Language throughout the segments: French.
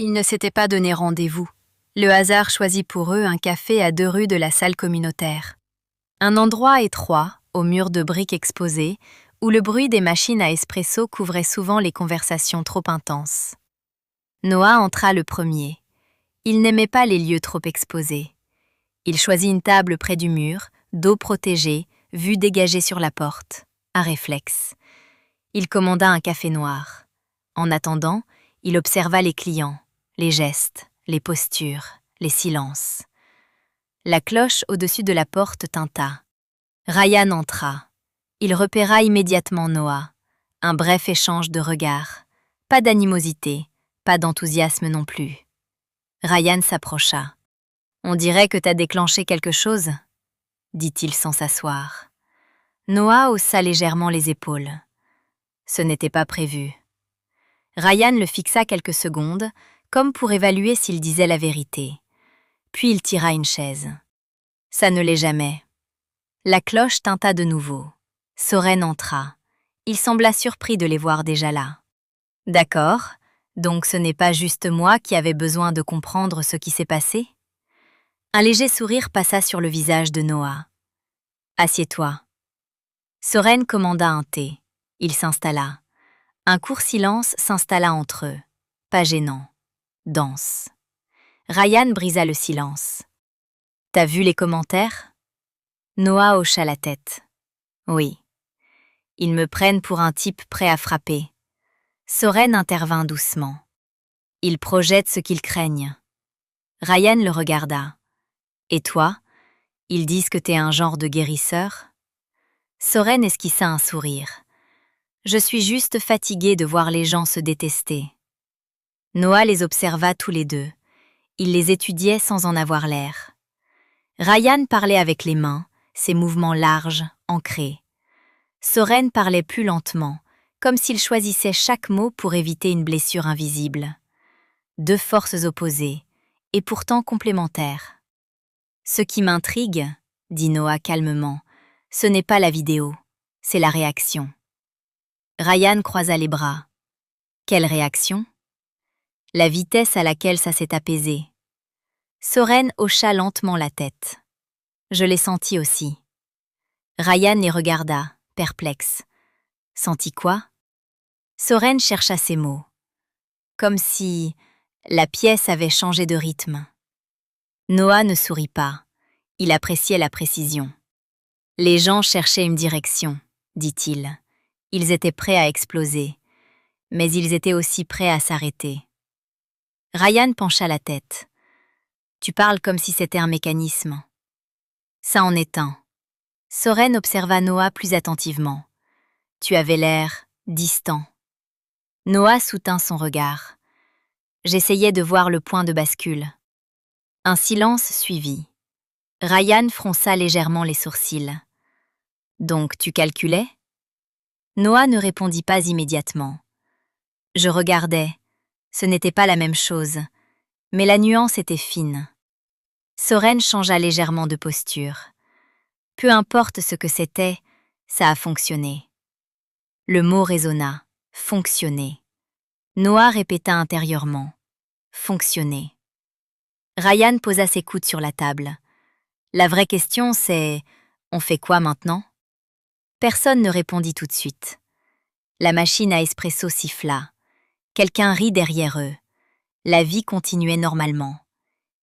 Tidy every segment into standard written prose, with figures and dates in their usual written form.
ils ne s'étaient pas donné rendez-vous. Le hasard choisit pour eux un café à 2 rues de la salle communautaire. Un endroit étroit, aux murs de briques exposés, où le bruit des machines à espresso couvrait souvent les conversations trop intenses. Noah entra le premier. Il n'aimait pas les lieux trop exposés. Il choisit une table près du mur, dos protégé, vue dégagée sur la porte. Un réflexe. Il commanda un café noir. En attendant, il observa les clients, les gestes, les postures, les silences. La cloche au-dessus de la porte tinta. Ryan entra. Il repéra immédiatement Noah. Un bref échange de regards. Pas d'animosité, pas d'enthousiasme non plus. Ryan s'approcha. « On dirait que t'as déclenché quelque chose ?» dit-il sans s'asseoir. Noah haussa légèrement les épaules. Ce n'était pas prévu. Ryan le fixa quelques secondes, comme pour évaluer s'il disait la vérité. Puis il tira une chaise. Ça ne l'est jamais. La cloche tinta de nouveau. Soren entra. Il sembla surpris de les voir déjà là. D'accord, donc ce n'est pas juste moi qui avais besoin de comprendre ce qui s'est passé? Un léger sourire passa sur le visage de Noah. Assieds-toi. Soren commanda un thé. Il s'installa. Un court silence s'installa entre eux. Pas gênant. Dense. Ryan brisa le silence. T'as vu les commentaires? Noah hocha la tête. Oui. Ils me prennent pour un type prêt à frapper. Soren intervint doucement. Ils projettent ce qu'ils craignent. Ryan le regarda. Et toi? Ils disent que t'es un genre de guérisseur? Soren esquissa un sourire. Je suis juste fatigué de voir les gens se détester. Noah les observa tous les deux. Il les étudiait sans en avoir l'air. Ryan parlait avec les mains, ses mouvements larges, ancrés. Soren parlait plus lentement, comme s'il choisissait chaque mot pour éviter une blessure invisible. 2 forces opposées, et pourtant complémentaires. Ce qui m'intrigue, dit Noah calmement, ce n'est pas la vidéo, c'est la réaction. Ryan croisa les bras. Quelle réaction? La vitesse à laquelle ça s'est apaisé. Soren hocha lentement la tête. Je l'ai senti aussi. Ryan les regarda, perplexe. Senti quoi? Soren chercha ses mots. Comme si la pièce avait changé de rythme. Noah ne sourit pas. Il appréciait la précision. Les gens cherchaient une direction, dit-il. Ils étaient prêts à exploser, mais ils étaient aussi prêts à s'arrêter. Ryan pencha la tête. Tu parles comme si c'était un mécanisme. Ça en est un. Soren observa Noah plus attentivement. Tu avais l'air distant. Noah soutint son regard. J'essayais de voir le point de bascule. Un silence suivit. Ryan fronça légèrement les sourcils. Donc tu calculais? Noah ne répondit pas immédiatement. Je regardais. Ce n'était pas la même chose, mais la nuance était fine. Soren changea légèrement de posture. Peu importe ce que c'était, ça a fonctionné. Le mot résonna. Fonctionner. Noah répéta intérieurement. Fonctionner. Ryan posa ses coudes sur la table. La vraie question, c'est on fait quoi maintenant? Personne ne répondit tout de suite. La machine à espresso siffla. Quelqu'un rit derrière eux. La vie continuait normalement.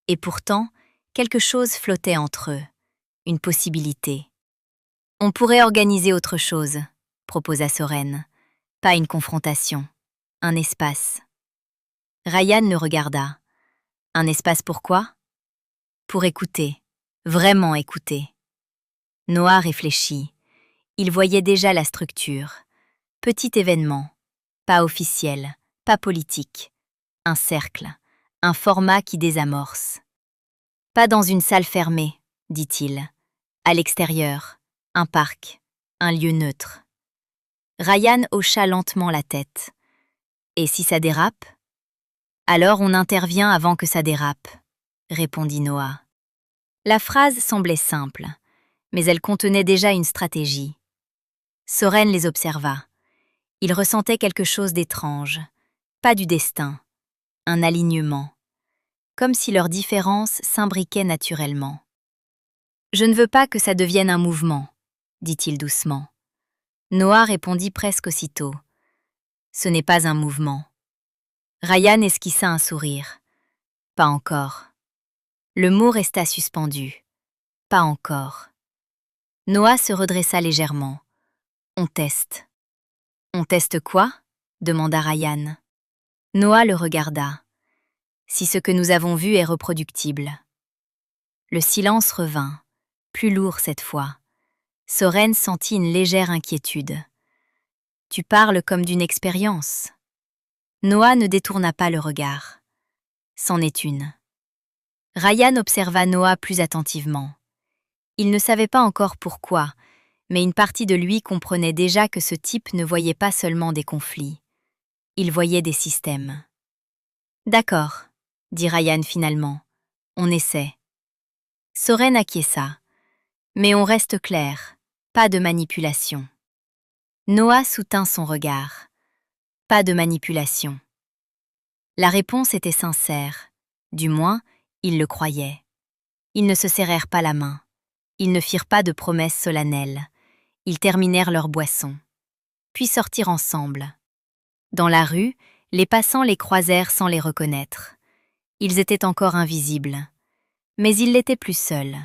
Et pourtant, quelque chose flottait entre eux. Une possibilité. On pourrait organiser autre chose, proposa Soren. Pas une confrontation. Un espace. Ryan le regarda. Un espace pourquoi? Pour écouter. Vraiment écouter. Noah réfléchit. Il voyait déjà la structure. Petit événement. Pas officiel. Pas politique. Un cercle. Un format qui désamorce. Pas dans une salle fermée, dit-il. À l'extérieur. Un parc. Un lieu neutre. Ryan hocha lentement la tête. Et si ça dérape? Alors on intervient avant que ça dérape, répondit Noah. La phrase semblait simple, mais elle contenait déjà une stratégie. Soren les observa. Il ressentait quelque chose d'étrange, pas du destin, un alignement, comme si leurs différences s'imbriquaient naturellement. « Je ne veux pas que ça devienne un mouvement, » dit-il doucement. Noah répondit presque aussitôt. « Ce n'est pas un mouvement. » Ryan esquissa un sourire. « Pas encore. » Le mot resta suspendu. « Pas encore. » Noah se redressa légèrement. « On teste. »« On teste quoi ?» demanda Ryan. Noah le regarda. « Si ce que nous avons vu est reproductible. » Le silence revint, plus lourd cette fois. Soren sentit une légère inquiétude. « Tu parles comme d'une expérience. » Noah ne détourna pas le regard. « C'en est une. » Ryan observa Noah plus attentivement. Il ne savait pas encore pourquoi, mais une partie de lui comprenait déjà que ce type ne voyait pas seulement des conflits. Il voyait des systèmes. « D'accord, » dit Ryan finalement. « On essaie. » Soren acquiesça. « Mais on reste clair, pas de manipulation. » Noah soutint son regard. « Pas de manipulation. » La réponse était sincère, du moins, ils le croyaient. Ils ne se serrèrent pas la main. Ils ne firent pas de promesses solennelles. Ils terminèrent leur boisson, puis sortirent ensemble. Dans la rue, les passants les croisèrent sans les reconnaître. Ils étaient encore invisibles, mais ils l'étaient plus seuls.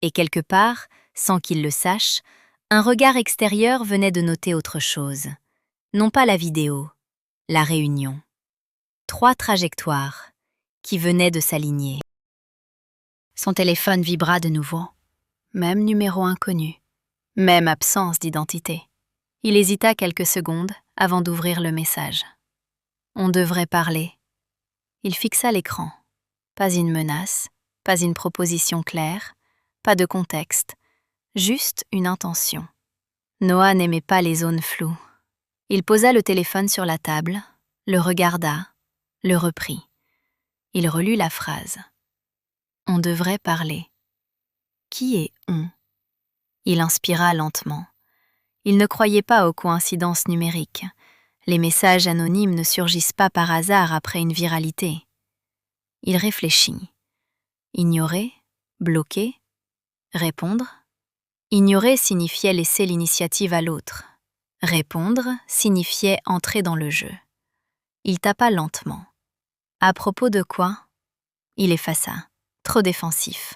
Et quelque part, sans qu'ils le sachent, un regard extérieur venait de noter autre chose. Non pas la vidéo, la réunion. 3 trajectoires qui venaient de s'aligner. Son téléphone vibra de nouveau. Même numéro inconnu. Même absence d'identité. Il hésita quelques secondes avant d'ouvrir le message. On devrait parler. Il fixa l'écran. Pas une menace, pas une proposition claire, pas de contexte, juste une intention. Noah n'aimait pas les zones floues. Il posa le téléphone sur la table, le regarda, le reprit. Il relut la phrase. On devrait parler. Qui est on ? Il inspira lentement. Il ne croyait pas aux coïncidences numériques. Les messages anonymes ne surgissent pas par hasard après une viralité. Il réfléchit. Ignorer, bloquer, répondre. Ignorer signifiait laisser l'initiative à l'autre. Répondre signifiait entrer dans le jeu. Il tapa lentement. À propos de quoi ? Il effaça. Trop défensif.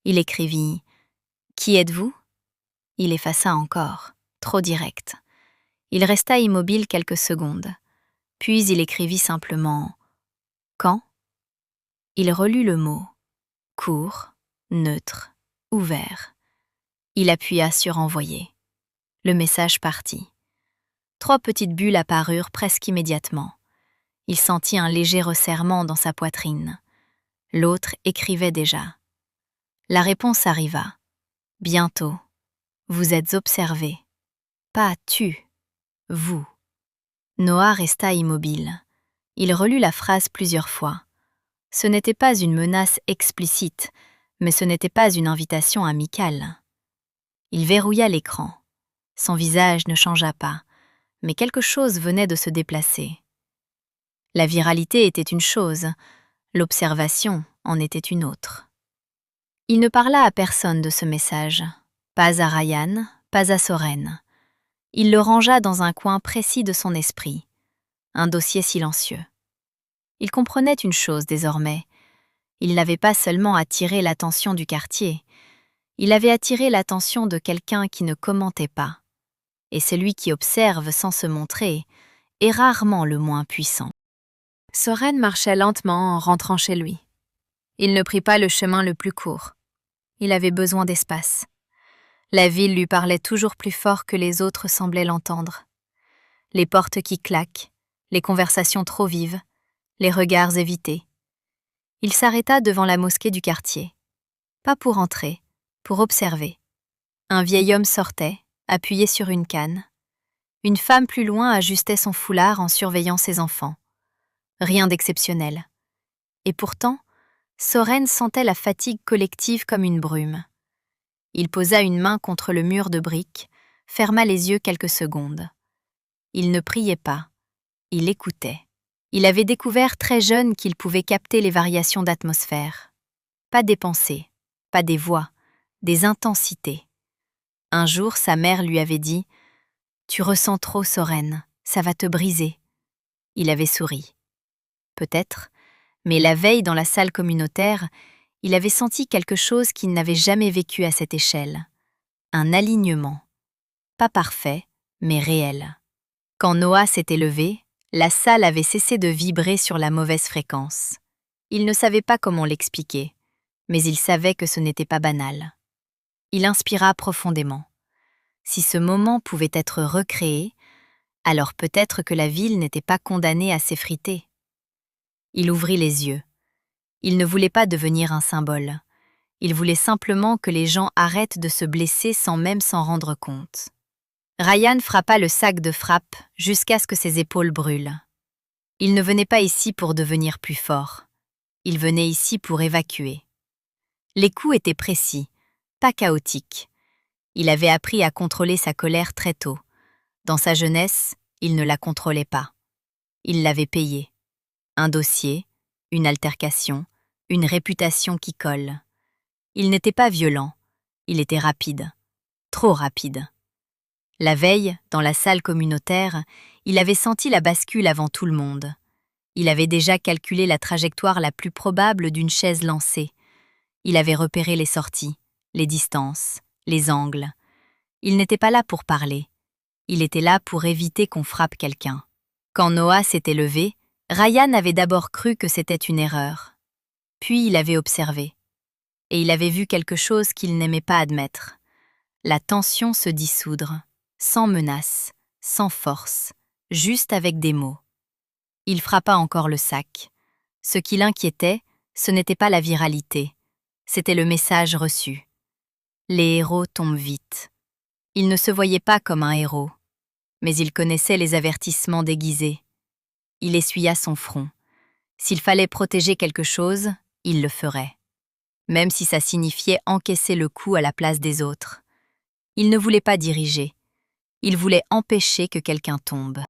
Il écrivit « Qui êtes-vous » Il effaça encore. Trop direct. Il resta immobile quelques secondes. Puis il écrivit simplement « Quand ?» Il relut le mot. Court, neutre, ouvert. Il appuya sur « Envoyer ». Le message partit. 3 petites bulles apparurent presque immédiatement. Il sentit un léger resserrement dans sa poitrine. L'autre écrivait déjà. La réponse arriva. Bientôt. Vous êtes observé. Pas tu. Vous. Noah resta immobile. Il relut la phrase plusieurs fois. Ce n'était pas une menace explicite, mais ce n'était pas une invitation amicale. Il verrouilla l'écran. Son visage ne changea pas, mais quelque chose venait de se déplacer. La viralité était une chose, l'observation en était une autre. Il ne parla à personne de ce message, pas à Ryan, pas à Soren. Il le rangea dans un coin précis de son esprit, un dossier silencieux. Il comprenait une chose désormais. Il n'avait pas seulement attiré l'attention du quartier, il avait attiré l'attention de quelqu'un qui ne commentait pas. Et celui qui observe sans se montrer est rarement le moins puissant. Soren marchait lentement en rentrant chez lui. Il ne prit pas le chemin le plus court. Il avait besoin d'espace. La ville lui parlait toujours plus fort que les autres semblaient l'entendre. Les portes qui claquent, les conversations trop vives, les regards évités. Il s'arrêta devant la mosquée du quartier. Pas pour entrer, pour observer. Un vieil homme sortait, appuyé sur une canne. Une femme plus loin ajustait son foulard en surveillant ses enfants. Rien d'exceptionnel. Et pourtant, Soren sentait la fatigue collective comme une brume. Il posa une main contre le mur de briques, ferma les yeux quelques secondes. Il ne priait pas, il écoutait. Il avait découvert très jeune qu'il pouvait capter les variations d'atmosphère. Pas des pensées, pas des voix, des intensités. Un jour, sa mère lui avait dit « Tu ressens trop, Soren, ça va te briser ». Il avait souri. Peut-être, mais la veille dans la salle communautaire, il avait senti quelque chose qu'il n'avait jamais vécu à cette échelle. Un alignement. Pas parfait, mais réel. Quand Noah s'était levé, la salle avait cessé de vibrer sur la mauvaise fréquence. Il ne savait pas comment l'expliquer, mais il savait que ce n'était pas banal. Il inspira profondément. Si ce moment pouvait être recréé, alors peut-être que la ville n'était pas condamnée à s'effriter. Il ouvrit les yeux. Il ne voulait pas devenir un symbole. Il voulait simplement que les gens arrêtent de se blesser sans même s'en rendre compte. Ryan frappa le sac de frappe jusqu'à ce que ses épaules brûlent. Il ne venait pas ici pour devenir plus fort. Il venait ici pour évacuer. Les coups étaient précis, pas chaotiques. Il avait appris à contrôler sa colère très tôt. Dans sa jeunesse, il ne la contrôlait pas. Il l'avait payée. Un dossier, une altercation, une réputation qui colle. Il n'était pas violent, il était rapide, trop rapide. La veille, dans la salle communautaire, il avait senti la bascule avant tout le monde. Il avait déjà calculé la trajectoire la plus probable d'une chaise lancée. Il avait repéré les sorties, les distances, les angles. Il n'était pas là pour parler. Il était là pour éviter qu'on frappe quelqu'un. Quand Noah s'était levé, Ryan avait d'abord cru que c'était une erreur. Puis il avait observé. Et il avait vu quelque chose qu'il n'aimait pas admettre. La tension se dissoudre, sans menace, sans force, juste avec des mots. Il frappa encore le sac. Ce qui l'inquiétait, ce n'était pas la viralité, c'était le message reçu. Les héros tombent vite. Il ne se voyait pas comme un héros, mais il connaissait les avertissements déguisés. Il essuya son front. S'il fallait protéger quelque chose, il le ferait. Même si ça signifiait encaisser le coup à la place des autres. Il ne voulait pas diriger. Il voulait empêcher que quelqu'un tombe.